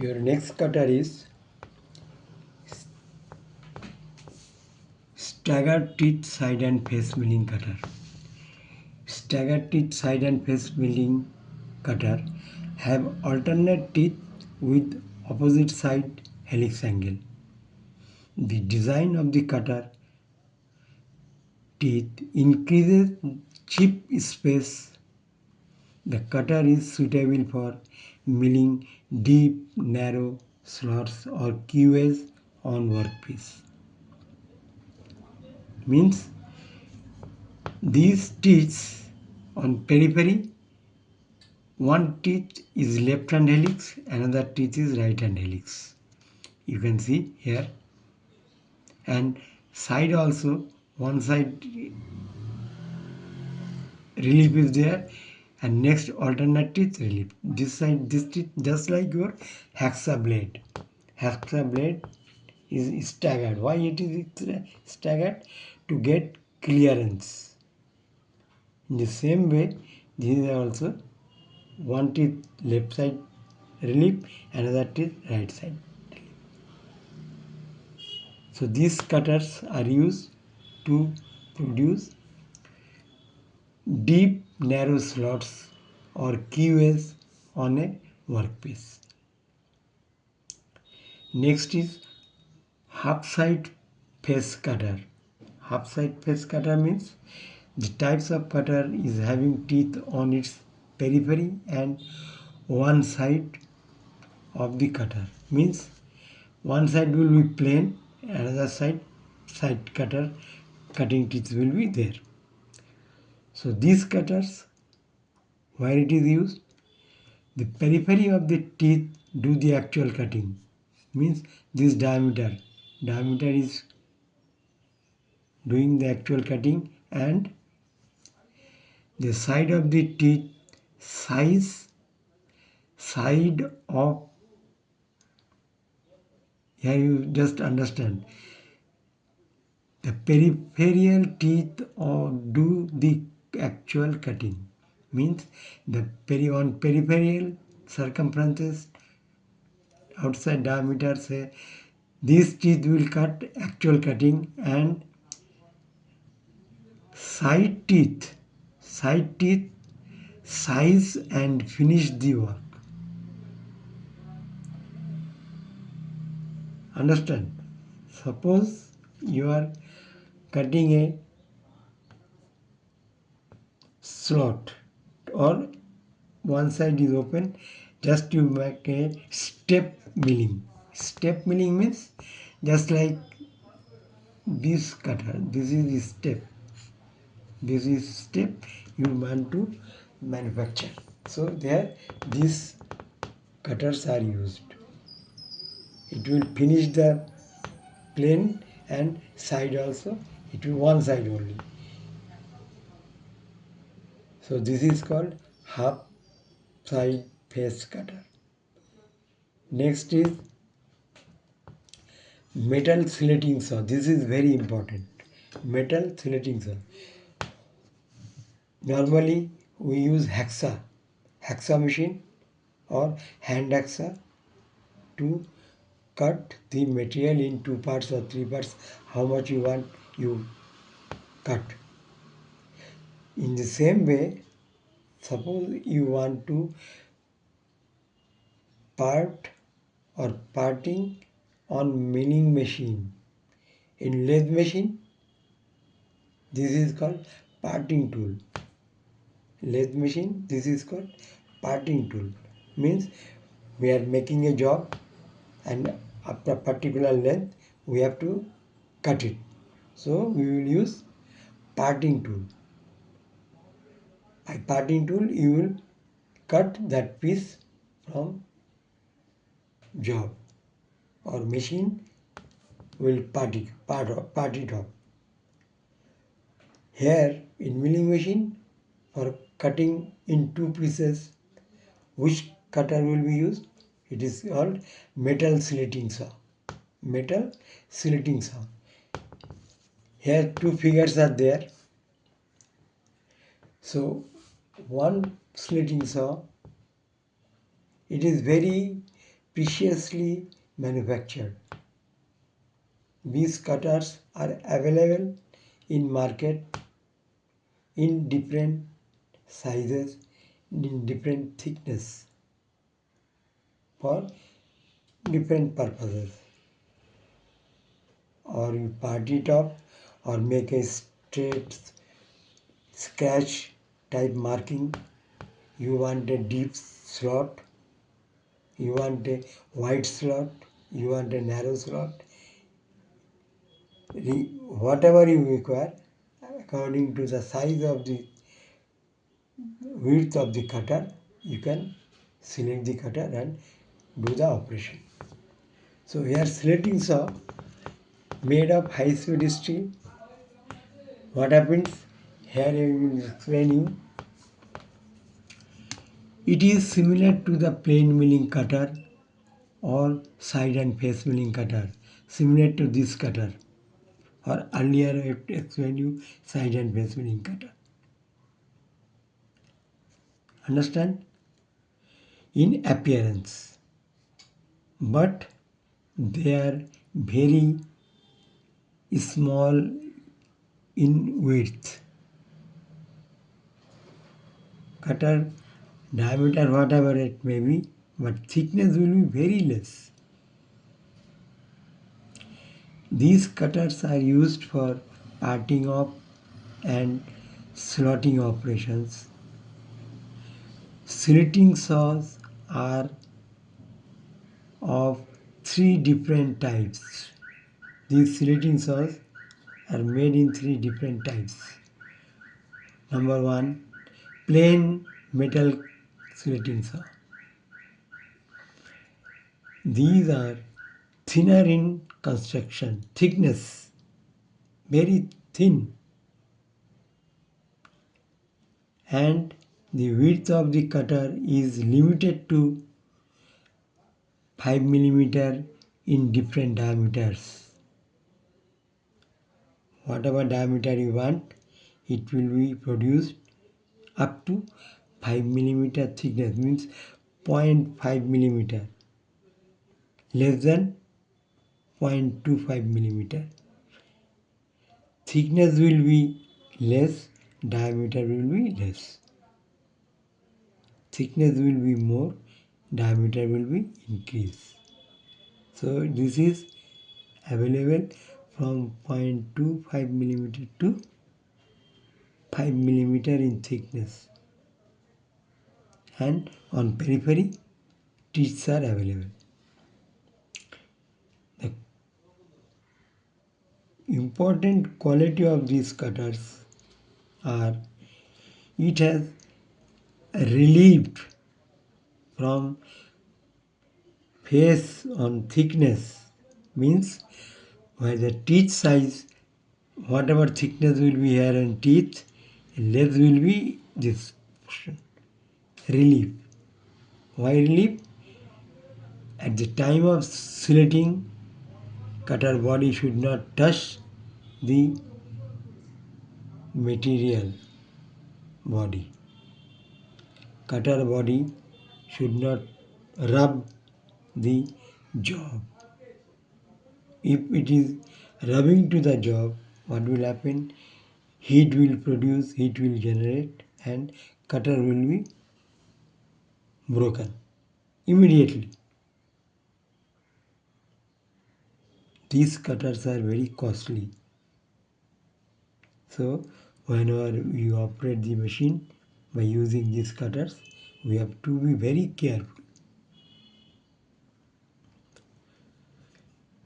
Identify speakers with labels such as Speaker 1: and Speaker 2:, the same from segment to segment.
Speaker 1: Your next cutter is staggered teeth side and face milling cutter. Staggered teeth side and face milling cutter have alternate teeth with opposite side helix angle. The design of the cutter teeth increases chip space. The cutter is suitable for milling deep, narrow slots or queues on workpiece. Means these teeth on periphery, one teeth is left hand helix, another teeth is right hand helix. You can see here. And side also, one side relief is there and next alternate teeth relief. This side, this teeth just like your hexa blade. Hexa blade is staggered. Why it is staggered? To get clearance. In the same way, this is also one teeth left side relief, another teeth right side relief. So these cutters are used to produce deep narrow slots or queues on a workpiece. Next is half side face cutter. Half side face cutter means the types of cutter is having teeth on its periphery and one side of the cutter. Means one side will be plain, another side cutter cutting teeth will be there. So these cutters, where it is used, the periphery of the teeth do the actual cutting. Means this diameter is doing the actual cutting and the side of the teeth side of, here you just understand, the peripheral teeth or do the actual cutting. Means the on peripheral circumferences outside diameter, say these teeth will cut actual cutting, and side teeth size and finish the work. Understand? Suppose you are cutting a slot or one side is open, just you make a step milling. Step milling means just like this cutter, this is step, this is step you want to manufacture. So there these cutters are used. It will finish the plane and side also, it will one side only. So this is called half side face cutter. Next is metal slitting saw. This is very important. Metal slitting saw. Normally we use hexa machine or hand hexa to cut the material in 2 parts or 3 parts, how much you want you cut. In the same way, suppose you want to part or parting on milling machine. In lathe machine, this is called parting tool. Lathe machine, this is called parting tool. Means we are making a job and after a particular length we have to cut it. So we will use parting tool. By parting tool you will cut that piece from job or machine will part it off. Here in milling machine for cutting in 2 pieces, which cutter will be used? It is called metal slitting saw. Metal slitting saw. Here 2 figures are there. So one slitting saw, it is very preciously manufactured. These cutters are available in market in different sizes, in different thickness for different purposes. Or you party top or make a straight scratch type marking. You want a deep slot, you want a wide slot, you want a narrow slot, whatever you require according to the size of the width of the cutter, you can select the cutter and do the operation. So here slitting saw made of high speed steel. What happens? Here I will explain you. It is similar to the plain milling cutter or side and face milling cutter, similar to this cutter. Or earlier I have explained you side and face milling cutter. Understand? In appearance, but they are very small in width. Cutter diameter whatever it may be, but thickness will be very less. These cutters are used for parting off and slotting operations. Slitting saws are of three different types. These slitting saws are made in three different types. Number one, plain metal slitting saw. These are thinner in construction, thickness, very thin, and the width of the cutter is limited to 5 millimeter in different diameters. Whatever diameter you want, it will be produced up to 5 millimeter thickness, means 0.5 millimeter, less than 0.25 millimeter. Thickness will be less, diameter will be less. Thickness will be more, diameter will be increased. So this is available from 0.25 millimeter to 5 millimeter in thickness, and on periphery teeth are available. The important quality of these cutters are it has relieved from face on thickness, means where the teeth size, whatever thickness will be here in teeth, length will be this portion. Relief. Why relief? At the time of slitting, cutter body should not touch the material body. Cutter body should not rub the job. If it is rubbing to the job, what will happen? Heat will produce, heat will generate, and cutter will be broken immediately. These cutters are very costly. So whenever you operate the machine by using these cutters, we have to be very careful.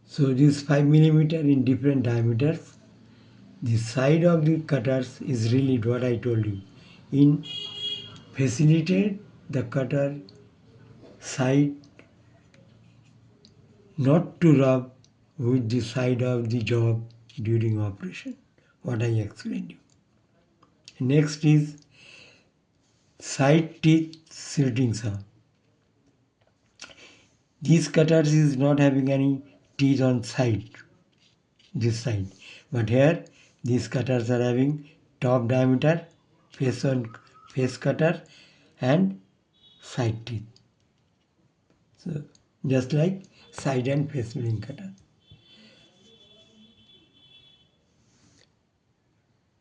Speaker 1: So this 5 millimeter in different diameters. The side of the cutters is really what I told you. In facilitate the cutter side not to rub with the side of the job during operation. What I explained you. Next is side teeth slitting saw. These cutters is not having any teeth on side, this side. But here these cutters are having top diameter, face cutter and side teeth. So just like side and face milling cutter.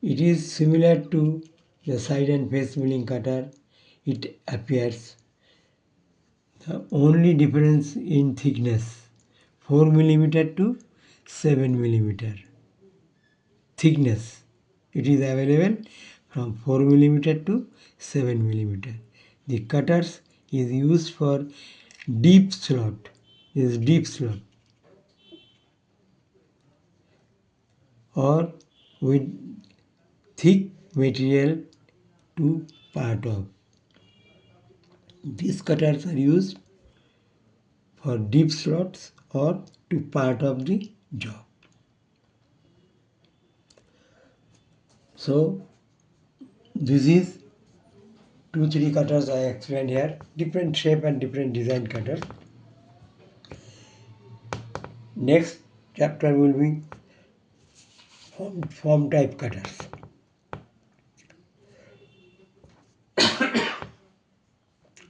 Speaker 1: It is similar to the side and face milling cutter. It appears the only difference in thickness 4 millimeter to 7 millimeter thickness. It is available from 4 millimeter to 7 millimeter. The cutters is used for deep slot. Is deep slot or with thick material to part of. These cutters are used for deep slots or to part of the job. So this is 2-3 cutters I explained here, different shape and different design cutters. Next chapter will be form type cutters.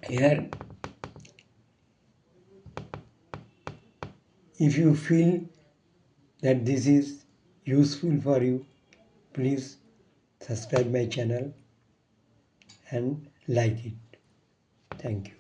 Speaker 1: Here, if you feel that this is useful for you, please subscribe my channel and like it. Thank you.